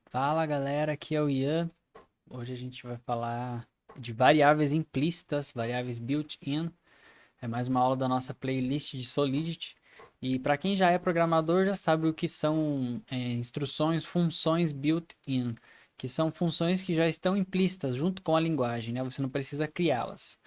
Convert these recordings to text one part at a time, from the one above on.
Fala galera, aqui é o Ian. Hoje a gente vai falar de variáveis implícitas, variáveis built-in. É mais uma aula da nossa playlist de Solidity. E para quem já é programador já sabe o que são instruções, funções built-in, que são funções que já estão implícitas junto com a linguagem, né? Você não precisa criá-las.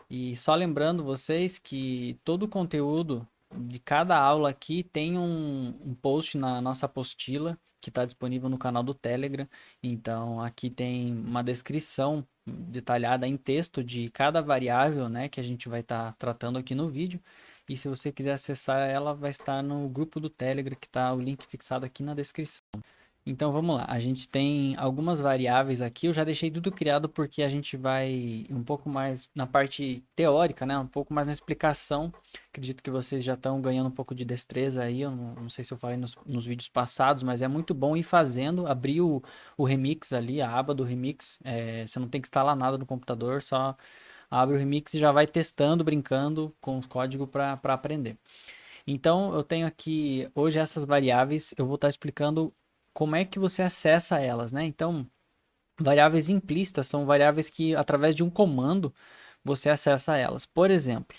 E só lembrando vocês que todo o conteúdo de cada aula aqui tem um post na nossa apostila que está disponível no canal do Telegram. Então aqui tem uma descrição detalhada em texto de cada variável, né, que a gente vai estar tratando aqui no vídeo. E se você quiser acessar ela, vai estar no grupo do Telegram, que está o link fixado aqui na descrição. Então vamos lá, a gente tem algumas variáveis aqui, eu já deixei tudo criado porque a gente vai um pouco mais na parte teórica, né? Um pouco mais na explicação. Acredito que vocês já estão ganhando um pouco de destreza aí, eu não sei se eu falei nos vídeos passados, mas é muito bom ir fazendo, abrir o Remix ali, a aba do Remix, você não tem que instalar nada no computador, só abre o Remix e já vai testando, brincando com o código para aprender. Então, eu tenho aqui hoje essas variáveis, eu vou estar explicando como é que você acessa elas, né? Então, variáveis implícitas são variáveis que, através de um comando, você acessa elas. Por exemplo,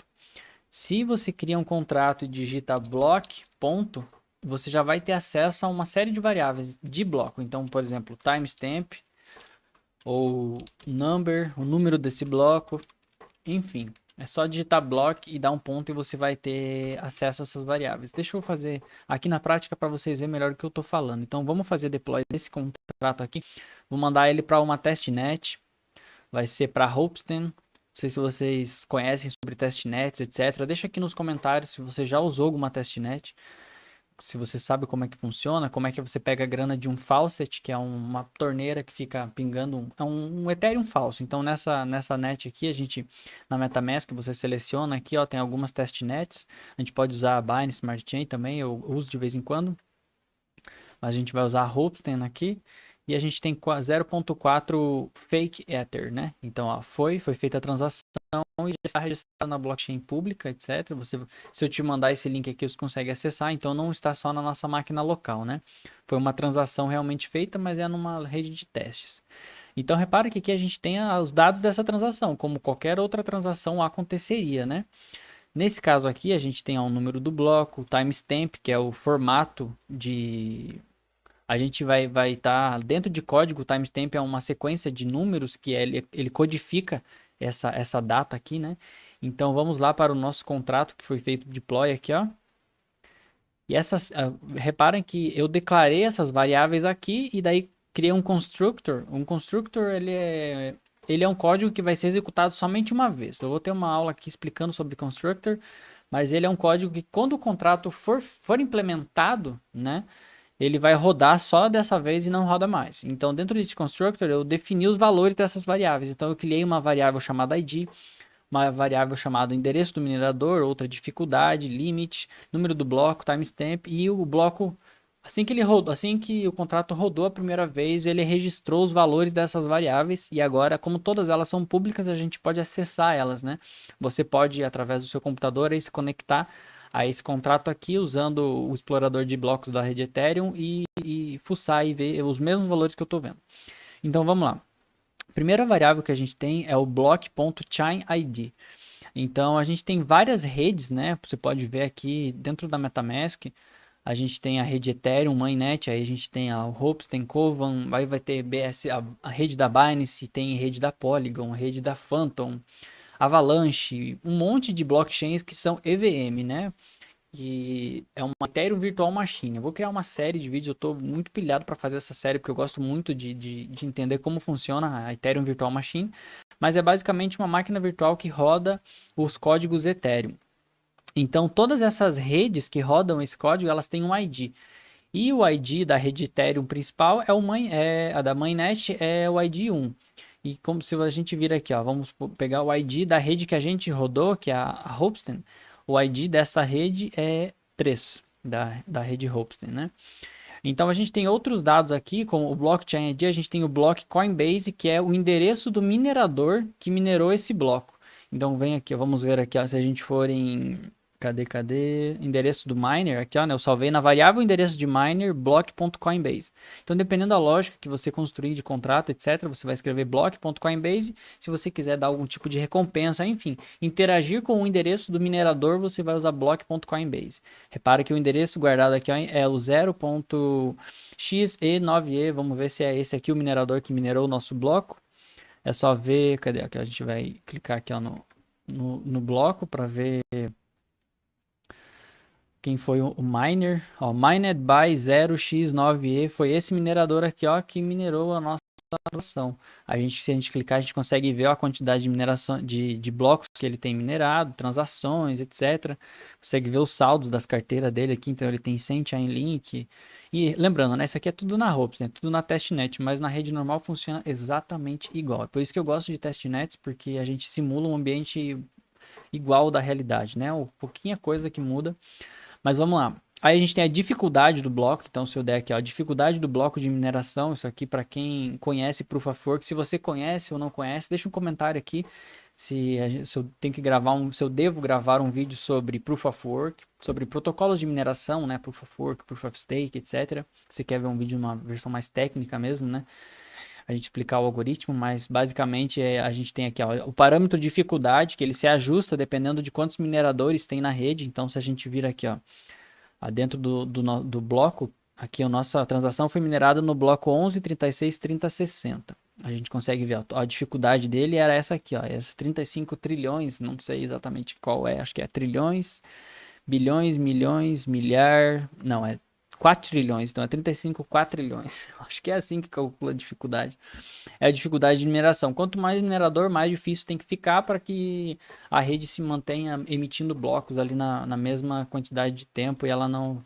se você cria um contrato e digita block, ponto, você já vai ter acesso a uma série de variáveis de bloco. Então, por exemplo, timestamp ou number, o número desse bloco, enfim, é só digitar block e dar um ponto e você vai ter acesso a essas variáveis. Deixa eu fazer aqui na prática para vocês verem melhor o que eu estou falando. Então vamos fazer deploy desse contrato aqui. Vou mandar ele para uma testnet. Vai ser para Hosting. Não sei se vocês conhecem sobre testnets, etc. Deixa aqui nos comentários se você já usou alguma testnet, se você sabe como é que funciona, como é que você pega a grana de um faucet, que é uma torneira que fica pingando, um Ethereum falso. Então nessa net aqui, a gente, na MetaMask, você seleciona aqui, ó, tem algumas testnets, a gente pode usar a Binance Smart Chain também, eu uso de vez em quando, mas a gente vai usar a Hopsten aqui, e a gente tem 0.4 fake Ether, né? Então, ó, foi feita a transação e já está registrado na blockchain pública, etc. Se eu te mandar esse link aqui, você consegue acessar, então não está só na nossa máquina local, né? Foi uma transação realmente feita, mas é numa rede de testes. Então, repara que aqui a gente tem os dados dessa transação, como qualquer outra transação aconteceria, né? Nesse caso aqui, a gente tem ó, o número do bloco, o timestamp, que é o formato de a gente vai estar dentro de código, o timestamp é uma sequência de números que ele codifica essa data aqui, né? Então vamos lá para o nosso contrato que foi feito deploy aqui, ó. E reparem que eu declarei essas variáveis aqui e daí criei um constructor. Um constructor ele é um código que vai ser executado somente uma vez. Eu vou ter uma aula aqui explicando sobre constructor, mas ele é um código que quando o contrato for implementado, né? Ele vai rodar só dessa vez e não roda mais. Então, dentro desse constructor, eu defini os valores dessas variáveis. Então, eu criei uma variável chamada ID, uma variável chamada endereço do minerador, outra dificuldade, limit, número do bloco, timestamp e o bloco. Assim que ele rodou, assim que o contrato rodou a primeira vez, ele registrou os valores dessas variáveis e agora, como todas elas são públicas, a gente pode acessar elas, né? Você pode, através do seu computador, aí, se conectar a esse contrato aqui usando o explorador de blocos da rede Ethereum e fuçar e ver os mesmos valores que eu estou vendo. Então vamos lá. A primeira variável que a gente tem é o block.chainID. Então a gente tem várias redes, né? Você pode ver aqui dentro da MetaMask, a gente tem a rede Ethereum, Mainnet, aí a gente tem a Hopes, tem Kovan, aí vai ter BS, a rede da Binance, tem rede da Polygon, rede da Phantom, Avalanche, um monte de blockchains que são EVM, né? Que é uma Ethereum Virtual Machine. Eu vou criar uma série de vídeos, eu estou muito pilhado para fazer essa série, porque eu gosto muito de entender como funciona a Ethereum Virtual Machine, mas é basicamente uma máquina virtual que roda os códigos Ethereum. Então, todas essas redes que rodam esse código, elas têm um ID. E o ID da rede Ethereum principal a da mainnet é o ID 1. E como se a gente vir aqui, ó, vamos pegar o ID da rede que a gente rodou, que é a Hopsten. O ID dessa rede é 3 da rede Hopsten, né? Então a gente tem outros dados aqui, como o blockchain ID, a gente tem o bloco Coinbase, que é o endereço do minerador que minerou esse bloco. Então vem aqui, ó, vamos ver aqui, ó, se a gente for em Cadê? Endereço do miner, aqui ó, né? Eu salvei na variável endereço de miner block.coinbase. Então, dependendo da lógica que você construir de contrato, etc., você vai escrever block.coinbase. Se você quiser dar algum tipo de recompensa, enfim, interagir com o endereço do minerador, você vai usar block.coinbase. Repara que o endereço guardado aqui ó, é o 0.xe9e. Vamos ver se é esse aqui o minerador que minerou o nosso bloco. É só ver, cadê? Aqui a gente vai clicar aqui ó, no bloco para ver quem foi o miner. Ó, mined by 0x9e foi esse minerador aqui, ó, que minerou a nossa transação. Se a gente clicar, a gente consegue ver ó, a quantidade de mineração de blocos que ele tem minerado, transações, etc. Consegue ver os saldos das carteiras dele aqui, então ele tem 100 Chainlink. E lembrando, né, isso aqui é tudo na Ropes, né, tudo na testnet, mas na rede normal funciona exatamente igual. É por isso que eu gosto de testnets, porque a gente simula um ambiente igual da realidade, né? Um pouquinha coisa que muda. Mas vamos lá. Aí a gente tem a dificuldade do bloco. Então, se eu der aqui, ó, a dificuldade do bloco de mineração. Isso aqui para quem conhece Proof of Work. Se você conhece ou não conhece, deixa um comentário aqui. Se eu tenho que gravar se eu devo gravar um vídeo sobre Proof of Work, sobre protocolos de mineração, né? Proof of Work, Proof of Stake, etc. Você quer ver um vídeo numa versão mais técnica mesmo, né? A gente explicar o algoritmo, mas basicamente a gente tem aqui ó, o parâmetro de dificuldade, que ele se ajusta dependendo de quantos mineradores tem na rede. Então, se a gente vir aqui, ó, dentro do bloco, aqui a nossa transação foi minerada no bloco 11, 36, 30, 60. A gente consegue ver a dificuldade dele era essa aqui, ó, essa 35 trilhões, não sei exatamente qual é, acho que é trilhões, bilhões, milhões, milhar, não, é 4 trilhões, então é 35, 4 trilhões. Acho que é assim que calcula a dificuldade. É a dificuldade de mineração. Quanto mais minerador, mais difícil tem que ficar para que a rede se mantenha emitindo blocos ali na mesma quantidade de tempo e ela não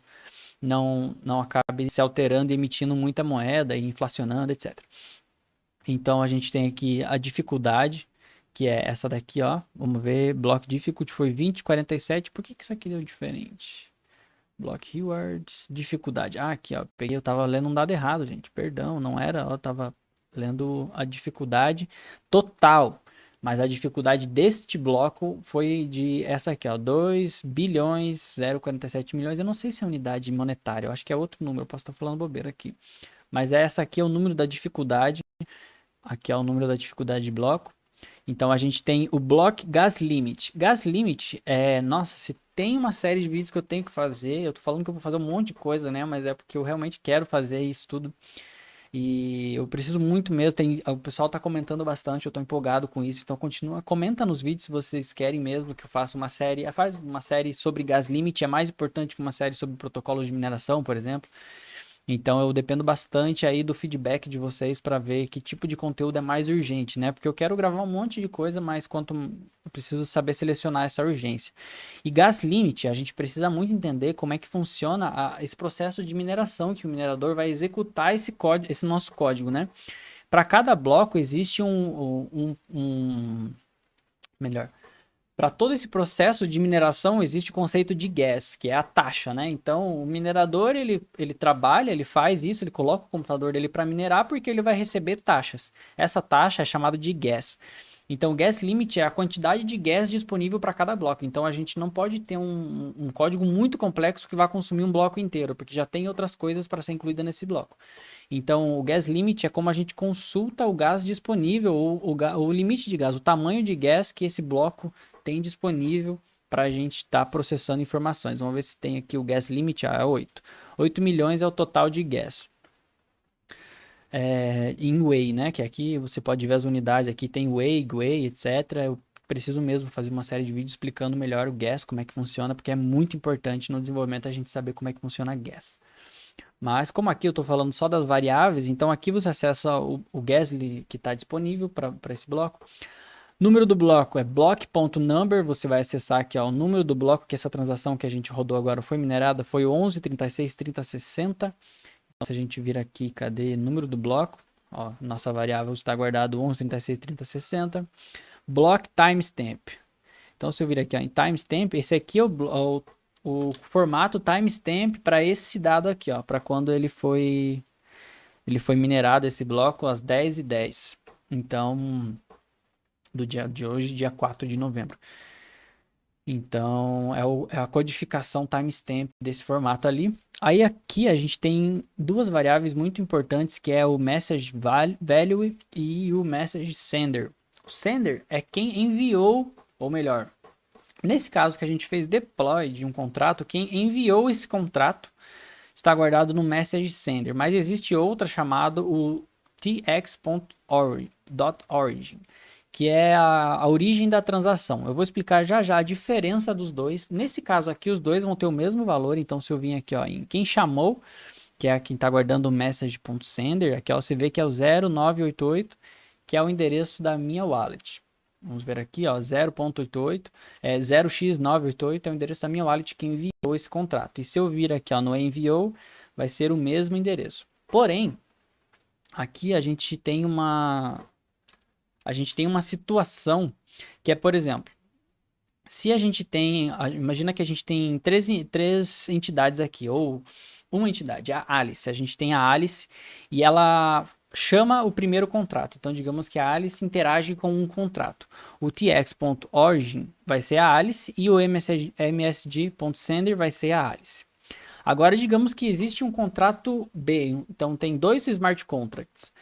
acabe se alterando e emitindo muita moeda e inflacionando, etc. Então a gente tem aqui a dificuldade, que é essa daqui, ó. Vamos ver, block difficulty foi 20, 47. Por que isso aqui deu diferente? Block rewards, dificuldade. Ah, aqui, ó. Peguei, eu tava lendo um dado errado, gente. Perdão, não era. Eu tava lendo a dificuldade total. Mas a dificuldade deste bloco foi de essa aqui, ó. 2 bilhões 0,47 milhões. Eu não sei se é unidade monetária. Eu acho que é outro número. Eu posso estar falando bobeira aqui. Mas essa aqui é o número da dificuldade. Aqui é o número da dificuldade de bloco. Então a gente tem o Block Gas Limit. Gas Limit é, nossa, se tem uma série de vídeos que eu tenho que fazer, eu tô falando que eu vou fazer um monte de coisa, né? Mas é porque eu realmente quero fazer isso tudo. E eu preciso muito mesmo. O pessoal tá comentando bastante, eu tô empolgado com isso. Então continua, comenta nos vídeos se vocês querem mesmo que eu faça uma série. Faz uma série sobre Gas Limit, é mais importante que uma série sobre protocolos de mineração, por exemplo. Então eu dependo bastante aí do feedback de vocês para ver que tipo de conteúdo é mais urgente, né? Porque eu quero gravar um monte de coisa, mas quanto eu preciso saber selecionar essa urgência. E gas limit, a gente precisa muito entender como é que funciona esse processo de mineração que o minerador vai executar esse código, esse nosso código, né? Para cada bloco existe melhor. Para todo esse processo de mineração existe o conceito de gas, que é a taxa, né? Então, o minerador, ele trabalha, ele faz isso, ele coloca o computador dele para minerar porque ele vai receber taxas. Essa taxa é chamada de gas. Então, o gas limit é a quantidade de gas disponível para cada bloco. Então, a gente não pode ter um código muito complexo que vá consumir um bloco inteiro, porque já tem outras coisas para ser incluída nesse bloco. Então, o gas limit é como a gente consulta o gás disponível, o limite de gás, o tamanho de gás que esse bloco tem disponível para a gente estar processando informações. Vamos ver se tem aqui o gas limit, é 8. 8 milhões é o total de gas. Em Whey, né? Que aqui você pode ver as unidades, aqui tem Whey, Gwei, etc. Eu preciso mesmo fazer uma série de vídeos explicando melhor o gas, como é que funciona, porque é muito importante no desenvolvimento a gente saber como é que funciona gas. Mas como aqui eu estou falando só das variáveis, então aqui você acessa o gas que está disponível para esse bloco. Número do bloco é block.number, você vai acessar aqui ó, o número do bloco, que essa transação que a gente rodou agora foi minerada, foi 11, 36, 30, 60. Então, se a gente vir aqui, cadê número do bloco? Ó, nossa variável está guardado 11, 36, 30, 60. Block timestamp. Então, se eu vir aqui ó, em timestamp, esse aqui é o formato timestamp para esse dado aqui, ó, para quando ele foi minerado esse bloco às 10h10. Então, do dia de hoje, dia 4 de novembro. Então, é a codificação timestamp desse formato ali. Aí aqui a gente tem duas variáveis muito importantes, que é o message value e o message sender. O sender é quem enviou, ou melhor, nesse caso que a gente fez deploy de um contrato, quem enviou esse contrato está guardado no message sender, mas existe outra chamada o tx.origin, que é a origem da transação. Eu vou explicar já já a diferença dos dois. Nesse caso aqui, os dois vão ter o mesmo valor, então se eu vim aqui ó, em quem chamou, que é quem está guardando o message.sender, aqui ó, você vê que é o 0988, que é o endereço da minha wallet. Vamos ver aqui, ó, 0.88, 0x988 é o endereço da minha wallet que enviou esse contrato. E se eu vir aqui, ó, no enviou, vai ser o mesmo endereço. Porém, aqui a gente tem uma situação que é, por exemplo, se a gente tem, imagina que a gente tem três entidades aqui, ou uma entidade, a Alice. A gente tem a Alice e ela chama o primeiro contrato. Então, digamos que a Alice interage com um contrato. O tx.origin vai ser a Alice e o msg.sender vai ser a Alice. Agora, digamos que existe um contrato B. Então, tem dois smart contracts.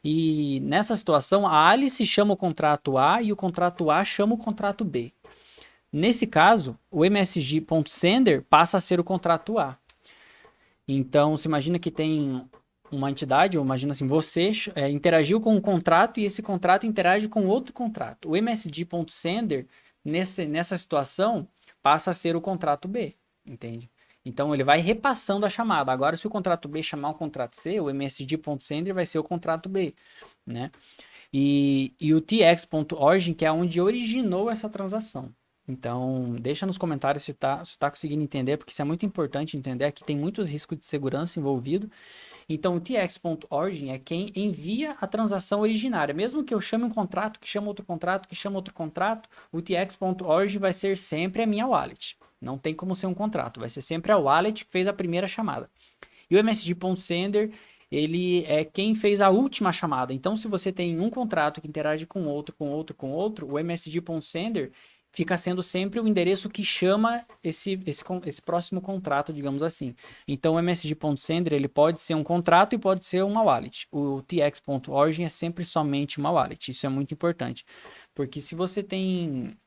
E nessa situação, a Alice chama o contrato A e o contrato A chama o contrato B. Nesse caso, o msg.sender passa a ser o contrato A. Então, se imagina que tem uma entidade, ou imagina assim, você interagiu com um contrato e esse contrato interage com outro contrato. O msg.sender, nessa situação, passa a ser o contrato B, entende? Então, ele vai repassando a chamada. Agora, se o contrato B chamar o contrato C, o msg.sender vai ser o contrato B, né? E o tx.origin, que é onde originou essa transação. Então, deixa nos comentários se tá conseguindo entender, porque isso é muito importante entender. Aqui tem muitos riscos de segurança envolvido. Então, o tx.origin é quem envia a transação originária. Mesmo que eu chame um contrato, que chama outro contrato, que chama outro contrato, o tx.origin vai ser sempre a minha wallet. Não tem como ser um contrato, vai ser sempre a wallet que fez a primeira chamada. E o msg.sender, ele é quem fez a última chamada. Então, se você tem um contrato que interage com outro, o msg.sender fica sendo sempre o endereço que chama esse próximo contrato, digamos assim. Então, o msg.sender, ele pode ser um contrato e pode ser uma wallet. O tx.origin é sempre somente uma wallet. Isso é muito importante. Porque se você tem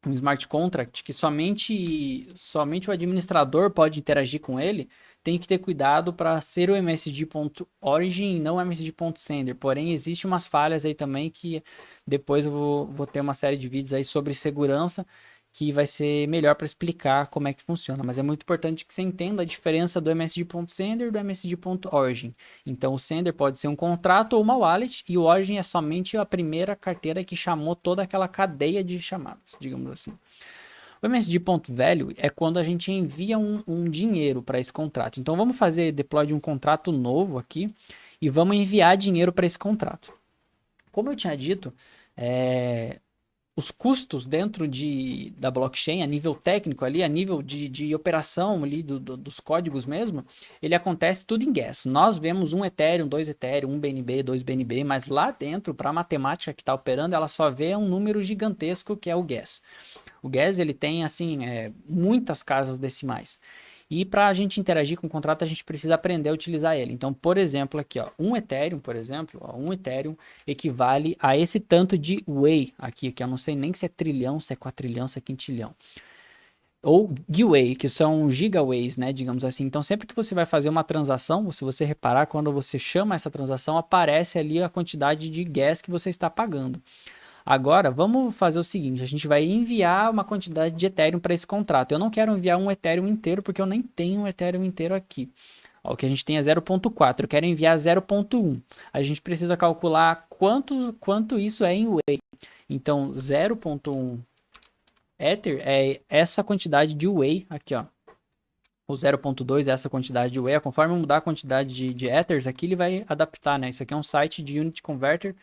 um smart contract que somente o administrador pode interagir com ele, tem que ter cuidado para ser o msg.origin e não o msg.sender. Porém, existem umas falhas aí também que depois eu vou ter uma série de vídeos aí sobre segurança que vai ser melhor para explicar como é que funciona. Mas é muito importante que você entenda a diferença do msg.sender e do msg.origin. Então, o sender pode ser um contrato ou uma wallet e o origin é somente a primeira carteira que chamou toda aquela cadeia de chamadas, digamos assim. O msg.value é quando a gente envia um dinheiro para esse contrato. Então, vamos fazer deploy de um contrato novo aqui e vamos enviar dinheiro para esse contrato. Como eu tinha dito, os custos dentro da blockchain, a nível técnico ali, a nível de operação ali dos códigos mesmo, ele acontece tudo em gas. Nós vemos um Ethereum, dois Ethereum, um BNB, dois BNB, mas lá dentro, para a matemática que está operando, ela só vê um número gigantesco que é o gas. O gas, ele tem, assim, muitas casas decimais. E para a gente interagir com o contrato, a gente precisa aprender a utilizar ele. Então, por exemplo, aqui, ó, um Ethereum, por exemplo, ó, um Ethereum equivale a esse tanto de Wei aqui, que eu não sei nem se é trilhão, se é quatrilhão, se é quintilhão. Ou Gwei, que são gigaways, né, digamos assim. Então, sempre que você vai fazer uma transação, se você reparar, quando você chama essa transação, aparece ali a quantidade de gas que você está pagando. Agora, vamos fazer o seguinte, a gente vai enviar uma quantidade de Ethereum para esse contrato. Eu não quero enviar um Ethereum inteiro, porque eu nem tenho um Ethereum inteiro aqui. Ó, o que a gente tem é 0.4, eu quero enviar 0.1. A gente precisa calcular quanto isso é em Wei. Então, 0.1 Ether é essa quantidade de Wei aqui, ó. O 0.2 é essa quantidade de Wei. Conforme mudar a quantidade de Ethers aqui, ele vai adaptar, né? Isso aqui é um site de Unity Converter.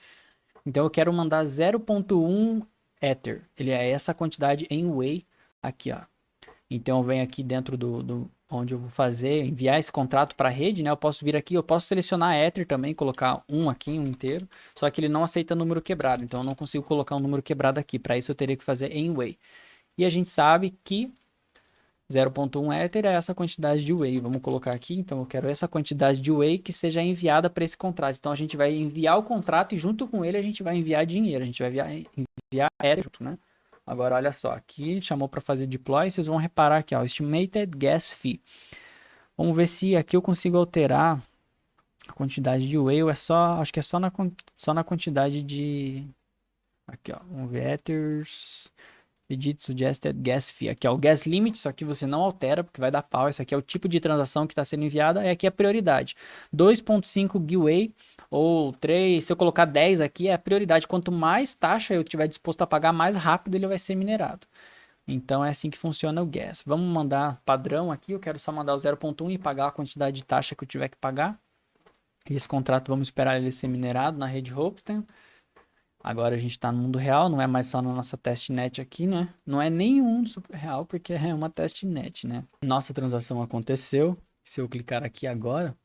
Então eu quero mandar 0.1 Ether. Ele é essa quantidade em Wei aqui, ó. Então eu venho aqui dentro do onde eu vou fazer, enviar esse contrato para a rede, né? Eu posso vir aqui, eu posso selecionar Ether também, colocar um aqui, um inteiro. Só que ele não aceita número quebrado, então eu não consigo colocar um número quebrado aqui. Para isso eu teria que fazer em Wei. E a gente sabe que 0.1 Ether é essa quantidade de Whey. Vamos colocar aqui, então eu quero essa quantidade de Whey que seja enviada para esse contrato. Então a gente vai enviar o contrato e junto com ele a gente vai enviar dinheiro. A gente vai enviar Ether junto, né? Agora olha só, aqui chamou para fazer deploy, vocês vão reparar aqui, ó, Estimated Gas Fee. Vamos ver se aqui eu consigo alterar a quantidade de Whey, é só, acho que é só na quantidade de... Aqui, ó, vamos ver, Ethers... Edit Suggested Gas Fee. Aqui é o Gas Limit, isso aqui você não altera, porque vai dar pau. Esse aqui é o tipo de transação que está sendo enviada, e aqui é a prioridade. 2.5 GWay ou 3, se eu colocar 10 aqui, é a prioridade. Quanto mais taxa eu tiver disposto a pagar, mais rápido ele vai ser minerado. Então é assim que funciona o gas. Vamos mandar padrão aqui, eu quero só mandar o 0.1 e pagar a quantidade de taxa que eu tiver que pagar. E esse contrato vamos esperar ele ser minerado na rede Hosting. Agora a gente está no mundo real, não é mais só na nossa testnet aqui, né? Não é nenhum super real, porque é uma testnet, né? Nossa transação aconteceu. Se eu clicar aqui agora,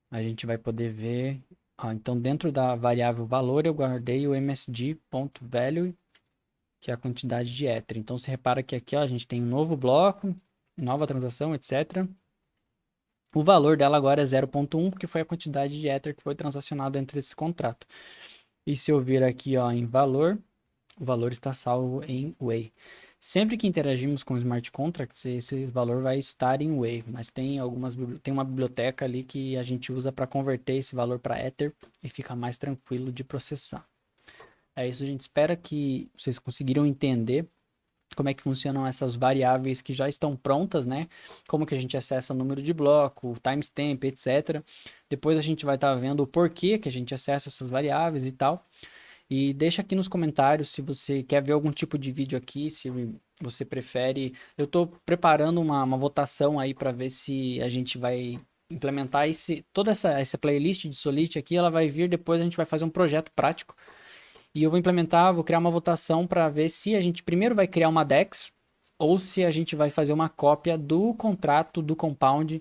a gente vai poder ver. Ó, então, dentro da variável valor, eu guardei o msg.value, que é a quantidade de Ether. Então, você repara que aqui ó, a gente tem um novo bloco, nova transação, etc. O valor dela agora é 0.1, porque foi a quantidade de Ether que foi transacionada entre esse contrato. E se eu vir aqui ó, em valor, o valor está salvo em Whey. Sempre que interagimos com smart contracts, esse valor vai estar em Whey, mas tem uma biblioteca ali que a gente usa para converter esse valor para Ether e fica mais tranquilo de processar. É isso, a gente espera que vocês conseguiram entender como é que funcionam essas variáveis que já estão prontas, né? Como que a gente acessa o número de bloco, timestamp, etc. Depois a gente vai estar vendo o porquê que a gente acessa essas variáveis e tal. E deixa aqui nos comentários se você quer ver algum tipo de vídeo aqui, se você prefere. Eu estou preparando uma votação aí para ver se a gente vai implementar toda essa playlist de Solidity aqui, ela vai vir depois, a gente vai fazer um projeto prático. E eu vou implementar, vou criar uma votação para ver se a gente primeiro vai criar uma DEX ou se a gente vai fazer uma cópia do contrato do Compound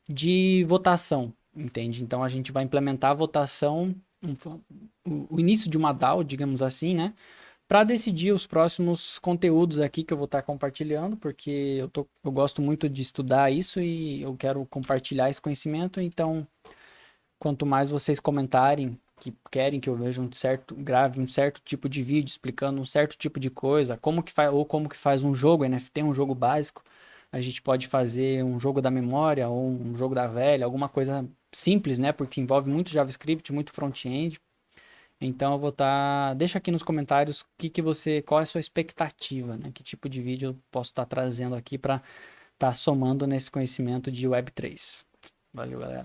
de votação, entende? Então a gente vai implementar a votação, o início de uma DAO, digamos assim, né? Para decidir os próximos conteúdos aqui que eu vou estar compartilhando, porque eu gosto muito de estudar isso e eu quero compartilhar esse conhecimento. Então, quanto mais vocês comentarem que querem que eu veja grave um certo tipo de vídeo explicando um certo tipo de coisa, como que faz um jogo, NFT, um jogo básico, a gente pode fazer um jogo da memória ou um jogo da velha, alguma coisa simples, né? Porque envolve muito JavaScript, muito front-end. Então eu vou deixa aqui nos comentários qual é a sua expectativa, né? Que tipo de vídeo eu posso estar trazendo aqui para estar somando nesse conhecimento de Web3. Valeu, galera.